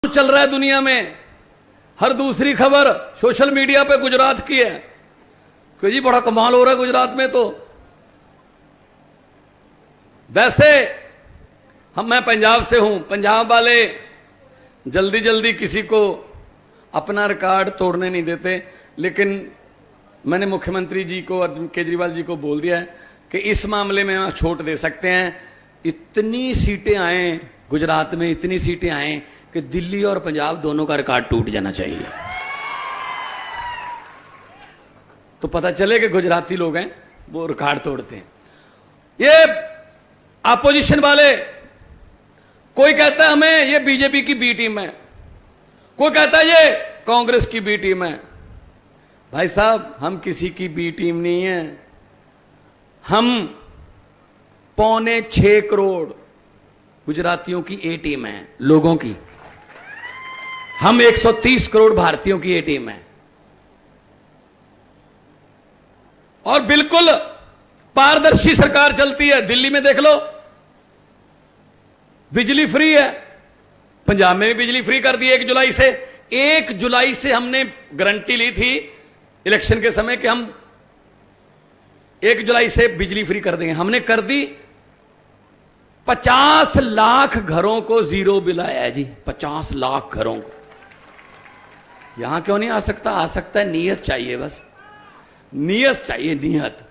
चल रहा है दुनिया में, हर दूसरी खबर सोशल मीडिया पे गुजरात की है कि जी बड़ा कमाल हो रहा है गुजरात में। तो वैसे मैं पंजाब से हूं, पंजाब वाले जल्दी जल्दी किसी को अपना रिकॉर्ड तोड़ने नहीं देते, लेकिन मैंने मुख्यमंत्री जी को और केजरीवाल जी को बोल दिया है कि इस मामले में हम छूट दे सकते हैं। इतनी सीटें आए गुजरात में, इतनी सीटें आए कि दिल्ली और पंजाब दोनों का रिकॉर्ड टूट जाना चाहिए, तो पता चले कि गुजराती लोग हैं वो रिकॉर्ड तोड़ते हैं। ये अपोजिशन वाले, कोई कहता है हमें ये बीजेपी की बी टीम है, कोई कहता है ये कांग्रेस की बी टीम है। भाई साहब, हम किसी की बी टीम नहीं है, हम 6.25 करोड़ गुजरातियों की ए टीम है, लोगों की। हम 130 करोड़ भारतीयों की ए टीम है, और बिल्कुल पारदर्शी सरकार चलती है। दिल्ली में देख लो, बिजली फ्री है, पंजाब में भी बिजली फ्री कर दी 1 जुलाई से। 1 जुलाई से हमने गारंटी ली थी इलेक्शन के समय कि हम 1 जुलाई से बिजली फ्री कर देंगे, हमने कर दी। 50 लाख घरों को जीरो बिल आया है जी, 50 लाख घरों को। यहां क्यों नहीं आ सकता? आ सकता है, नीयत चाहिए, बस नीयत चाहिए, नीयत।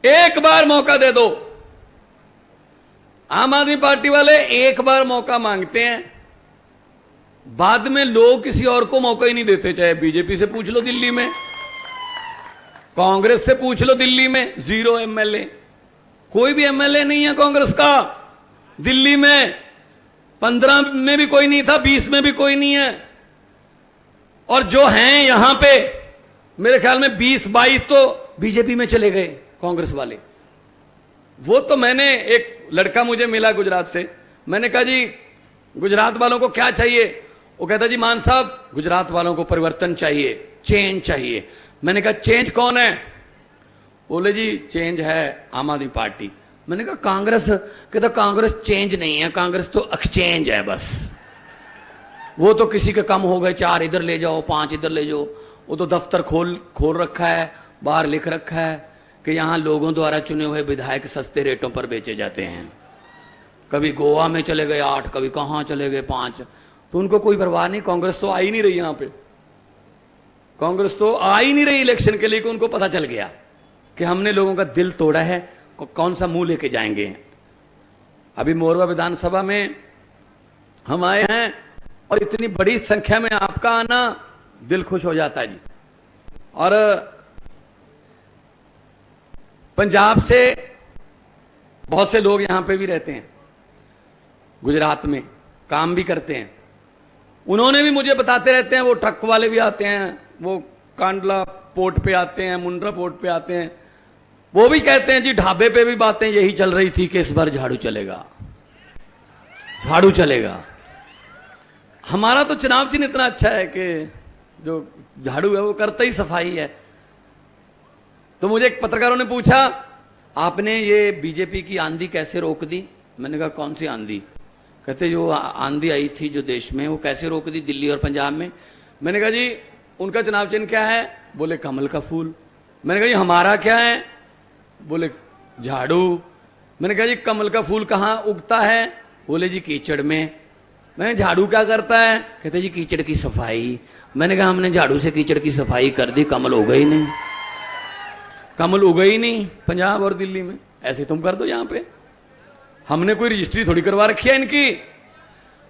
एक बार मौका दे दो। आम आदमी पार्टी वाले एक बार मौका मांगते हैं, बाद में लोग किसी और को मौका ही नहीं देते। चाहे बीजेपी से पूछ लो दिल्ली में, कांग्रेस से पूछ लो दिल्ली में, 0 एमएलए, कोई भी एमएलए नहीं है कांग्रेस का दिल्ली में। 15 में भी कोई नहीं था, 20 में भी कोई नहीं है, और जो हैं यहां पे मेरे ख्याल में 20-22 तो बीजेपी में चले गए कांग्रेस वाले। वो तो मैंने, एक लड़का मुझे मिला गुजरात से, मैंने कहा जी गुजरात वालों को क्या चाहिए? वो कहता जी मान साहब गुजरात वालों को परिवर्तन चाहिए, चेंज चाहिए। मैंने कहा चेंज कौन है? बोले जी चेंज है आम आदमी पार्टी। मैंने कहा कांग्रेस? कहता कांग्रेस चेंज नहीं है, कांग्रेस तो एक्सचेंज है बस। वो तो किसी के कम हो गए, 4 इधर ले जाओ, 5 इधर ले जाओ। वो तो दफ्तर खोल रखा है, बाहर लिख रखा है कि यहां लोगों द्वारा चुने हुए विधायक सस्ते रेटों पर बेचे जाते हैं। कभी गोवा में चले गए 8, कभी कहां चले गए 5। तो उनको कोई परवाह नहीं, कांग्रेस तो आ ही नहीं रही यहां पे, कांग्रेस तो आ ही नहीं रही इलेक्शन के लिए, कि उनको पता चल गया कि हमने लोगों का दिल तोड़ा है, कौन सा मुंह लेके जाएंगे। अभी मोरवा विधानसभा में हम आए हैं, और इतनी बड़ी संख्या में आपका आना दिल खुश हो जाता है जी। और पंजाब से बहुत से लोग यहां पे भी रहते हैं, गुजरात में काम भी करते हैं। उन्होंने भी मुझे बताते रहते हैं, वो ट्रक वाले भी आते हैं, वो कांडला पोर्ट पे आते हैं, मुंड्रा पोर्ट पे आते हैं, वो भी कहते हैं जी ढाबे पे भी बातें यही चल रही थी कि इस बार झाड़ू चलेगा, झाड़ू चलेगा। हमारा तो चुनाव चिन्ह इतना अच्छा है कि जो झाड़ू है वो करता ही सफाई है। तो मुझे एक पत्रकारों ने पूछा आपने ये बीजेपी की आंधी कैसे रोक दी? मैंने कहा कौन सी आंधी? कहते जो आंधी आई थी जो देश में, वो कैसे रोक दी दिल्ली और पंजाब में? मैंने कहा जी उनका चुनाव चिन्ह क्या है? बोले कमल का फूल। मैंने कहा जी हमारा क्या है? बोले झाड़ू। मैंने कहा जी कमल का फूल कहाँ उगता है? बोले जी कीचड़ में। मैंने झाड़ू क्या करता है? कहते जी कीचड़ की सफाई। मैंने कहा हमने झाड़ू से कीचड़ की सफाई कर दी, कमल उगा ही नहीं, कमल उगा ही नहीं पंजाब और दिल्ली में। ऐसे तुम कर दो यहां पे। हमने कोई रजिस्ट्री थोड़ी करवा रखी है इनकी,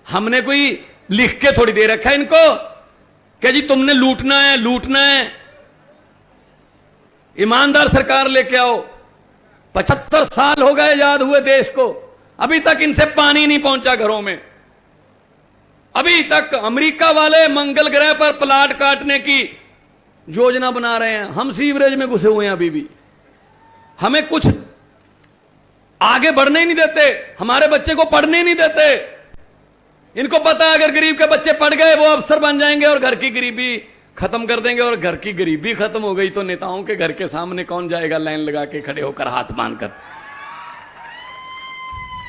हमने कोई लिख के थोड़ी दे रखा है इनको कि जी तुमने लूटना है, लूटना है। ईमानदार सरकार लेके आओ। 75 साल हो गए आजाद हुए देश को, अभी तक इनसे पानी नहीं पहुंचा घरों में। अभी तक अमेरिका वाले मंगल ग्रह पर प्लाट काटने की योजना बना रहे हैं, हम सीवरेज में घुसे हुए हैं अभी भी। हमें कुछ आगे बढ़ने ही नहीं देते, हमारे बच्चे को पढ़ने ही नहीं देते। इनको पता है अगर गरीब के बच्चे पढ़ गए वो अफसर बन जाएंगे और घर की गरीबी खत्म कर देंगे। और घर की गरीबी खत्म हो गई तो नेताओं के घर के सामने कौन जाएगा लाइन लगा के खड़े होकर हाथ बांधकर?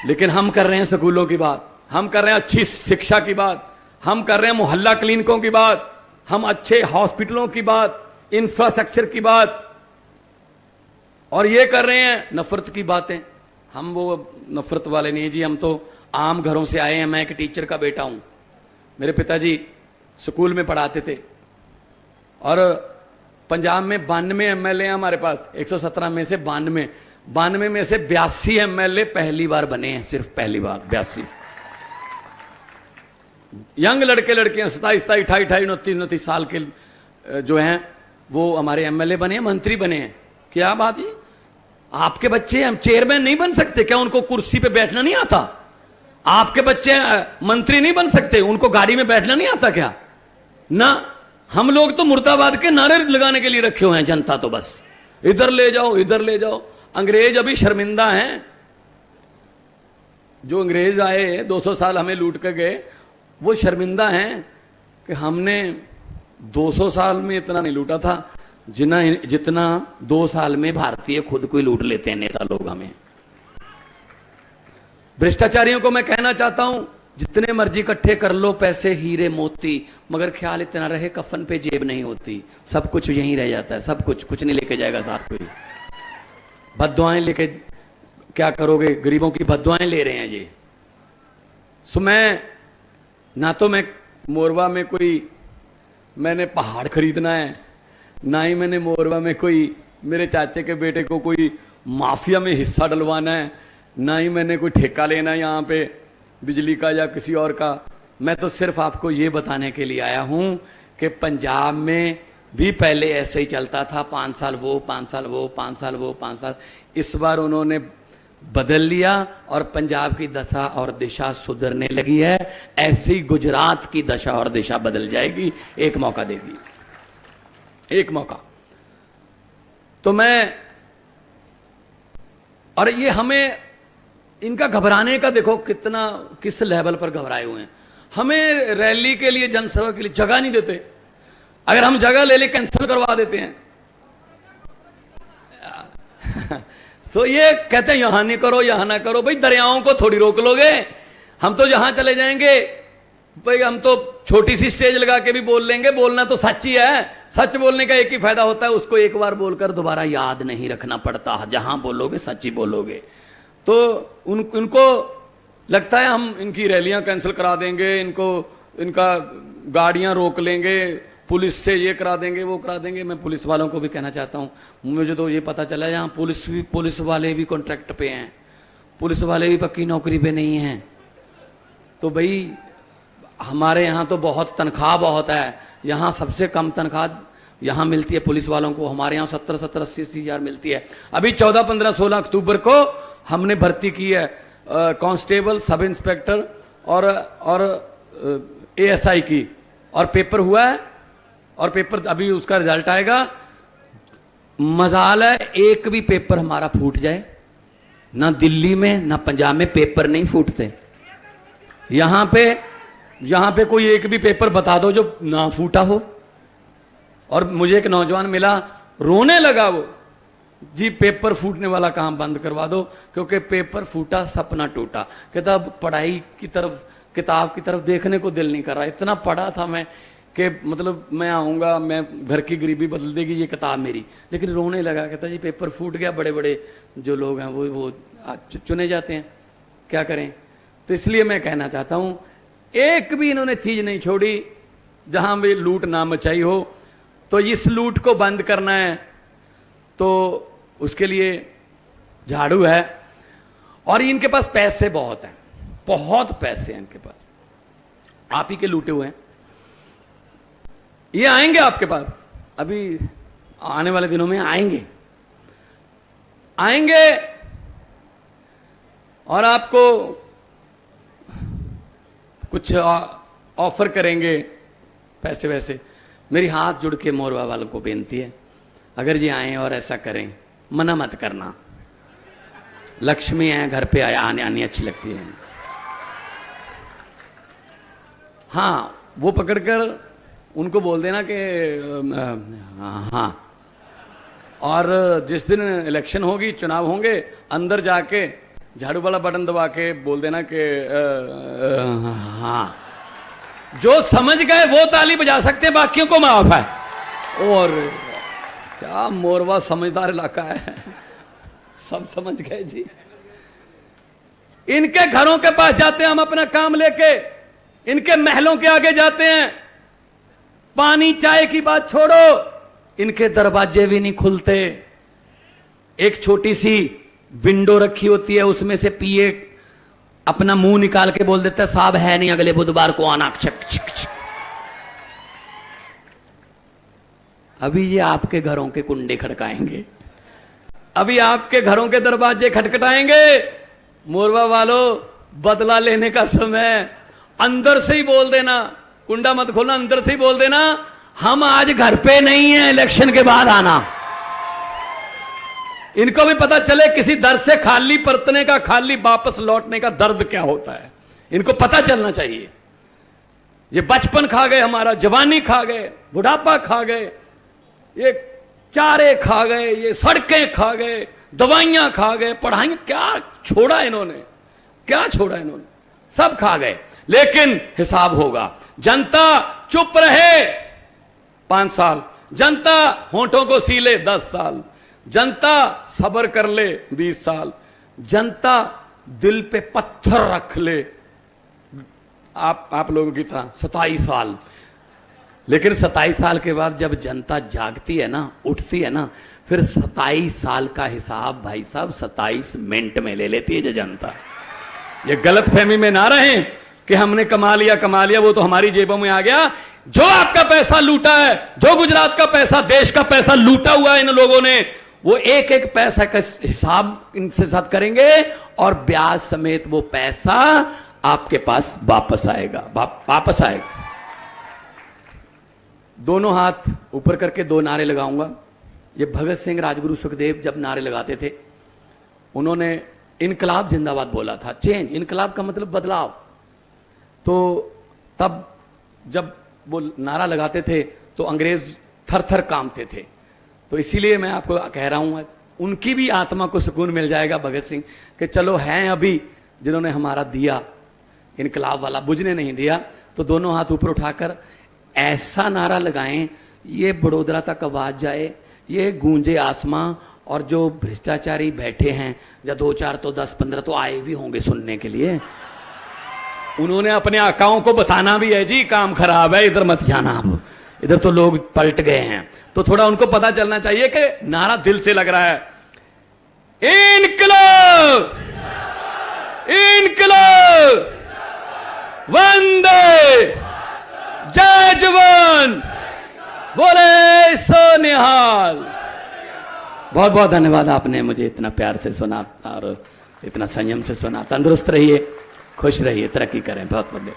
लेकिन हम कर रहे हैं स्कूलों की बात, हम कर रहे हैं अच्छी शिक्षा की बात, हम कर रहे हैं मोहल्ला क्लिनिकों की बात, हम अच्छे हॉस्पिटलों की बात, इंफ्रास्ट्रक्चर की बात, और ये कर रहे हैं नफरत की बातें। हम वो नफरत वाले नहीं जी, हम तो आम घरों से आए हैं। मैं एक टीचर का बेटा हूं, मेरे पिताजी स्कूल में पढ़ाते थे, और पंजाब में 92 एमएलए हैं हमारे पास, 117 में से 92 में से 82 एमएलए पहली बार बने हैं, सिर्फ पहली बार 82 यंग लड़के लड़कियां 27, 28, 29 साल के जो हैं वो हमारे एमएलए बने हैं, मंत्री बने हैं। क्या बात है, आपके बच्चे हम चेयरमैन नहीं बन सकते क्या? उनको कुर्सी पे बैठना नहीं आता? आपके बच्चे मंत्री नहीं बन सकते? उनको गाड़ी में बैठना नहीं आता क्या? ना, हम लोग तो मुर्दाबाद के नारे लगाने के लिए रखे हुए हैं। जनता तो बस इधर ले जाओ, इधर ले जाओ। अंग्रेज अभी शर्मिंदा हैं, जो अंग्रेज आए 200 साल हमें लूट कर गए, वो शर्मिंदा हैं कि हमने 200 साल में इतना नहीं लूटा था जितना 2 साल में भारतीय खुद को ही लूट लेते हैं नेता लोग हमें। भ्रष्टाचारियों को मैं कहना चाहता हूं, जितने मर्जी इकट्ठे कर लो पैसे, हीरे मोती, मगर ख्याल इतना रहे कफन पे जेब नहीं होती, सब कुछ यहीं रह जाता है, सब कुछ नहीं लेके जाएगा साथ कोई। बद्दुआएं लेके क्या करोगे? गरीबों की बद्दुआएं ले रहे हैं ये। सो मैं ना तो मैं मोरवा में मैंने पहाड़ खरीदना है, ना ही मैंने मोरवा में मेरे चाचे के बेटे को कोई माफिया में हिस्सा डलवाना है, ना ही मैंने कोई ठेका लेना है यहाँ पे बिजली का या किसी और का। मैं तो सिर्फ आपको ये बताने के लिए आया हूं कि पंजाब में भी पहले ऐसे ही चलता था, 5 साल वो, 5 साल वो, 5 साल वो, 5 साल। इस बार उन्होंने बदल लिया और पंजाब की दशा और दिशा सुधरने लगी है। ऐसे ही गुजरात की दशा और दिशा बदल जाएगी, एक मौका देगी, एक मौका। तो और ये हमें इनका घबराने का देखो किस लेवल पर घबराए हुए हैं। हमें रैली के लिए, जनसभा के लिए जगह नहीं देते। अगर हम जगह ले कैंसिल करवा देते हैं तो ये कहते हैं यहां नहीं करो, यहां ना करो। भाई दरियाओं को थोड़ी रोक लोगे? हम तो जहां चले जाएंगे भाई, हम तो छोटी सी स्टेज लगा के भी बोल लेंगे। बोलना तो सच ही है, सच बोलने का एक ही फायदा होता है, उसको एक बार बोलकर दोबारा याद नहीं रखना पड़ता। जहां बोलोगे सच ही बोलोगे। तो उनको लगता है हम इनकी रैलियां कैंसिल करा देंगे, इनका गाड़ियां रोक लेंगे, पुलिस से ये करा देंगे, वो करा देंगे। मैं पुलिस वालों को भी कहना चाहता हूं, मुझे तो ये पता चला यहाँ पुलिस वाले भी कॉन्ट्रैक्ट पे हैं, पुलिस वाले भी पक्की नौकरी पे नहीं हैं। तो भाई हमारे यहाँ तो बहुत तनख्वाह बहुत है, यहाँ सबसे कम तनख्वाह यहाँ मिलती है पुलिस वालों को। हमारे यहाँ 70-70, 80-80 हजार मिलती है। अभी 14, 15, 16 अक्टूबर को हमने भर्ती की है कांस्टेबल, सब इंस्पेक्टर और एएसआई की, और पेपर हुआ है, और पेपर अभी उसका रिजल्ट आएगा। मजाल है एक भी पेपर हमारा फूट जाए, ना दिल्ली में ना पंजाब में पेपर नहीं फूटते। यहां पे कोई एक भी पेपर बता दो जो ना फूटा हो। और मुझे एक नौजवान मिला, रोने लगा वो, जी पेपर फूटने वाला काम बंद करवा दो क्योंकि पेपर फूटा सपना टूटा। कहता अब पढ़ाई की तरफ, किताब की तरफ देखने को दिल नहीं कर रहा। इतना पढ़ा था मैं कि मतलब मैं आऊंगा, मैं घर की गरीबी बदल देगी ये किताब मेरी, लेकिन रोने लगा। कहता जी पेपर फूट गया, बड़े बड़े जो लोग हैं वो चुने जाते हैं, क्या करें। तो इसलिए मैं कहना चाहता हूं, एक भी इन्होंने चीज नहीं छोड़ी जहां भी लूट ना मचाई हो। तो इस लूट को बंद करना है तो उसके लिए झाड़ू है, और इनके पास पैसे बहुत हैं, बहुत पैसे हैं इनके पास, आप ही के लूटे हुए हैं। ये आएंगे आपके पास, अभी आने वाले दिनों में आएंगे और आपको कुछ ऑफर करेंगे पैसे वैसे। मेरी हाथ जुड़ के मोरवा वालों को बेनती है, अगर ये आए और ऐसा करें, मना मत करना। लक्ष्मी है घर पे आनी अच्छी लगती है। हाँ, वो पकड़कर उनको बोल देना कि हाँ, और जिस दिन इलेक्शन होगी, चुनाव होंगे, अंदर जाके झाड़ू वाला बटन दबा के बोल देना कि हाँ, जो समझ गए वो ताली बजा सकते हैं, बाकियों को माफ है। और क्या मोरवा समझदार इलाका है, सब समझ गए जी। इनके घरों के पास जाते हैं हम अपना काम लेके, इनके महलों के आगे जाते हैं, पानी चाय की बात छोड़ो, इनके दरवाजे भी नहीं खुलते। एक छोटी सी विंडो रखी होती है, उसमें से पिए अपना मुंह निकाल के बोल देता है साहब है नहीं, अगले बुधवार को आना। चक चक चक। अभी ये आपके घरों के कुंडे खड़काएंगे, अभी आपके घरों के दरवाजे खटखटाएंगे। मोरवा वालों, बदला लेने का समय। अंदर से ही बोल देना, कुंडा मत खोलना, अंदर से ही बोल देना हम आज घर पे नहीं है, इलेक्शन के बाद आना। इनको भी पता चले किसी दर से खाली परतने का, खाली वापस लौटने का दर्द क्या होता है, इनको पता चलना चाहिए। ये बचपन खा गए हमारा, जवानी खा गए, बुढ़ापा खा गए, ये चारे खा गए, ये सड़कें खा गए, दवाइयां खा गए, पढ़ाई, क्या छोड़ा इन्होंने, क्या छोड़ा इन्होंने, सब खा गए। लेकिन हिसाब होगा। जनता चुप रहे 5 साल, जनता होंठों को सीले 10 साल, जनता सब्र कर ले 20 साल, जनता दिल पे पत्थर रख ले आप लोगों की तरह 27 साल। लेकिन 27 साल के बाद जब जनता जागती है ना, उठती है ना, फिर 27 साल का हिसाब भाई साहब 27 मिनट में ले लेती है जो जनता। ये गलत फहमी में ना रहें कि हमने कमा लिया, वो तो हमारी जेबों में आ गया। जो आपका पैसा लूटा है, जो गुजरात का पैसा, देश का पैसा लूटा हुआ है इन लोगों ने, वो एक एक पैसा का हिसाब इनसे साथ करेंगे और ब्याज समेत वो पैसा आपके पास वापस आएगा, वापस आएगा। दोनों हाथ ऊपर करके 2 नारे लगाऊंगा। ये भगत सिंह, राजगुरु, सुखदेव जब नारे लगाते थे, उन्होंने इनकलाब जिंदाबाद बोला था, चेंज, इनकलाब का मतलब बदलाव। तो तब जब वो नारा लगाते थे तो अंग्रेज थर थर कांपते थे। तो इसीलिए मैं आपको कह रहा हूं आज उनकी भी आत्मा को सुकून मिल जाएगा, भगत सिंह, कि चलो हैं अभी जिन्होंने हमारा दिया, इनकलाब वाला बुझने नहीं दिया। तो दोनों हाथ ऊपर उठाकर ऐसा नारा लगाएं, ये बड़ोदरा तक आवाज जाए, ये गूंजे आसमां, और जो भ्रष्टाचारी बैठे हैं, या 2-4 तो 10-15 तो आए भी होंगे सुनने के लिए, उन्होंने अपने आकाओं को बताना भी है जी काम खराब है, इधर मत जाना, अब इधर तो लोग पलट गए हैं। तो थोड़ा उनको पता चलना चाहिए कि नारा दिल से लग रहा है। इनकलाब, इनकलाब, वंदे, जय जवान, बोले सो निहाल। बहुत बहुत धन्यवाद, आपने मुझे इतना प्यार से सुना और इतना संयम से सुना। तंदुरुस्त रहिए, खुश रहिए, तरक्की करें। बहुत बहुत